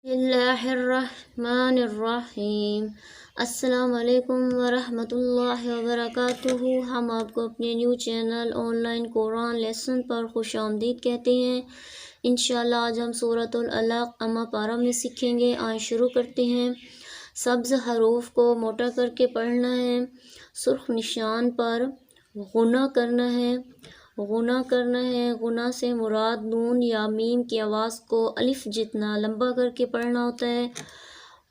बिस्मिल्लाहिर्रहमानिर्रहीम। अस्सलाम वालेकुम वरहमतुल्लाहि वबरकातुहू। हम आपको अपने new channel online Quran lesson पर खुश आमदीद कहते हैं। इंशाअल्लाह आज हम सूरतुल अलaq अम्मा पारा में सीखेंगे। आए शुरू करते हैं। सब्ज़ हरूफ को मोटा करके पढ़ना है। सुर्ख निशान पर गुना करना है। गुना करना है। गुना से मुराद नून या मीम की आवाज़ को अलिफ जितना लंबा करके पढ़ना होता है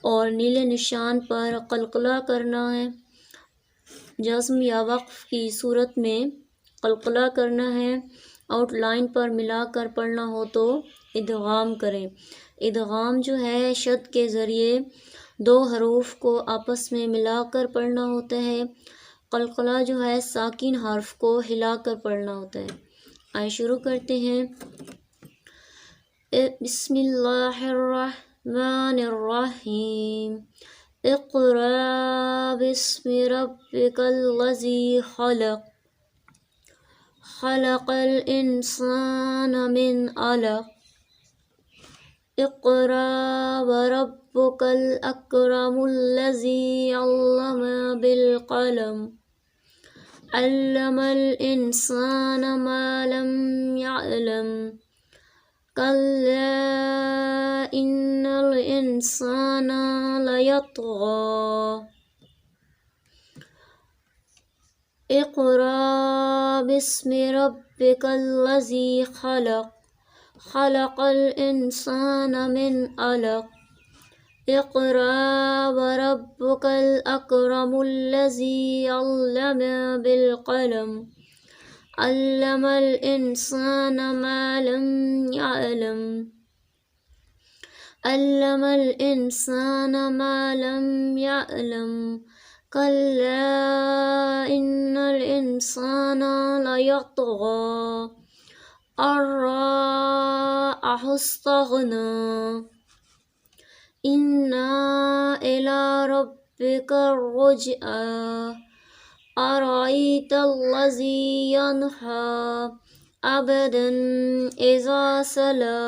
और नीले निशान पर कलकला करना है। जज़्म या वक्फ की सूरत में कलकला करना है। आउटलाइन पर मिलाकर पढ़ना हो तो इदगाम करें। इदगाम जो है शद के ज़रिए दो हरूफ को आपस में मिलाकर पढ़ना होता है। कलकला जो है साकिन हर्फ को हिलाकर पढ़ना होता है। आइए शुरू करते हैं। बिस्मिल्लाहिर्रहमानिर्रहीम। इक़रा बिस्मि रब्बिकल्लज़ी खलक़। खलक़ल इंसाना मिन अलक़। इक़रा व रब्बुकल अकरमुल्लज़ी अल्लमा बिल क़लम। अल्लमल इंसाना मा लम यअलम। कल्ला इन्नल इंसाना लयतग़ा। इक़रा बिस्मि रब्बिकल्लज़ी खलक़। खलक़ल इंसाना मिन अलक़। इक़रा व रब्बुकल अकरमुल्लज़ी अल्लमा बिल क़लम। अल्लमल इंसाना मा लम यअलम। अल्लमल इंसाना मा लम यअलम। कल्ला इन्नल इंसाना लयतग़ा। अर्राअहु इस्तग़ना। इन्ना इला रब्बिका रुजआ। अरअयतल्लज़ी यन्हा अबदन इज़ा सला।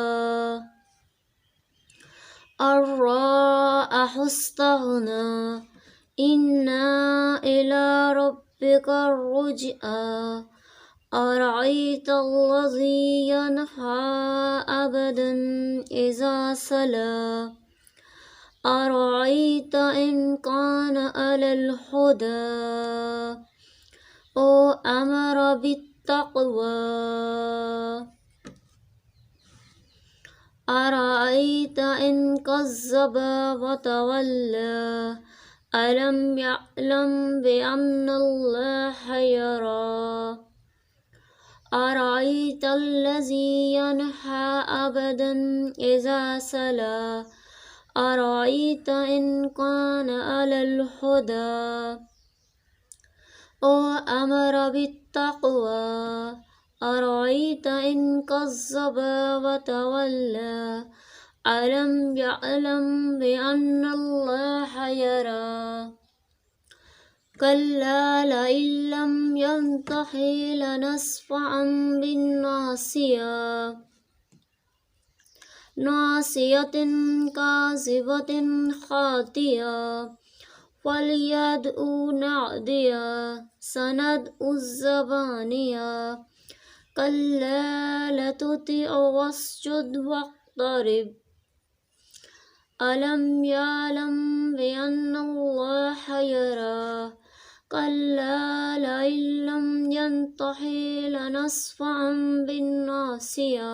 अर्राअहु इस्तग़ना। इन्ना इला रब्बिका रुजआ। अरअयतल्लज़ी यन्हा अबदन इज़ा सला। अरअयत इन कान अलल हुदा ओ अमर बित्तक़वा। अरअयत इन कज़्ज़ब व तवल्ला। अलम यअलम बिअन्नल्लाह यरा। अरअयतल्लज़ी यन्हा अबदन इज़ा सला। अरअयत इन कान अलल हुदा ओ अमर बित्तक़वा। अरअयत इन कज़्ज़ब व तवल्ला। अलम यअलम बिअन्नल्लाह यरा। कल्ला लइन लम यंतहि लनस्फ़अन बिन्नासिया। नासियतिन काज़िबतिन ख़ातिया। फ़ल्यदउ नादिया सनदउज़्ज़बानिया। कल्ला लतुतिअ वस्जुद वक़्तरिब। अलम यअलम बिअन्नल्लाह यरा। कल्ला लइन लम यंतहि लनस्फ़अन बिन्नासिया।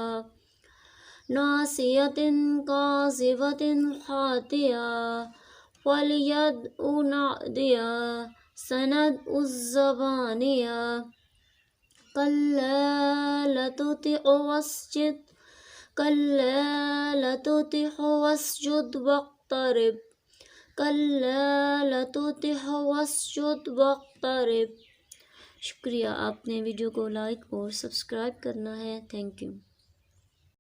नासियतिन काज़िबतिन ख़ातिया। फ़ल्यदउ नादिया सनदउज़्ज़बानिया। कल्ला लतुतिअ वस्जुद। कल्ला लतुतिअ वस्जुद वक़्तरिब। कल्ला लतुतिअ वस्जुद वक़्तरिब। शुक्रिया, आपने वीडियो को लाइक और सब्सक्राइब करना है। Thank you.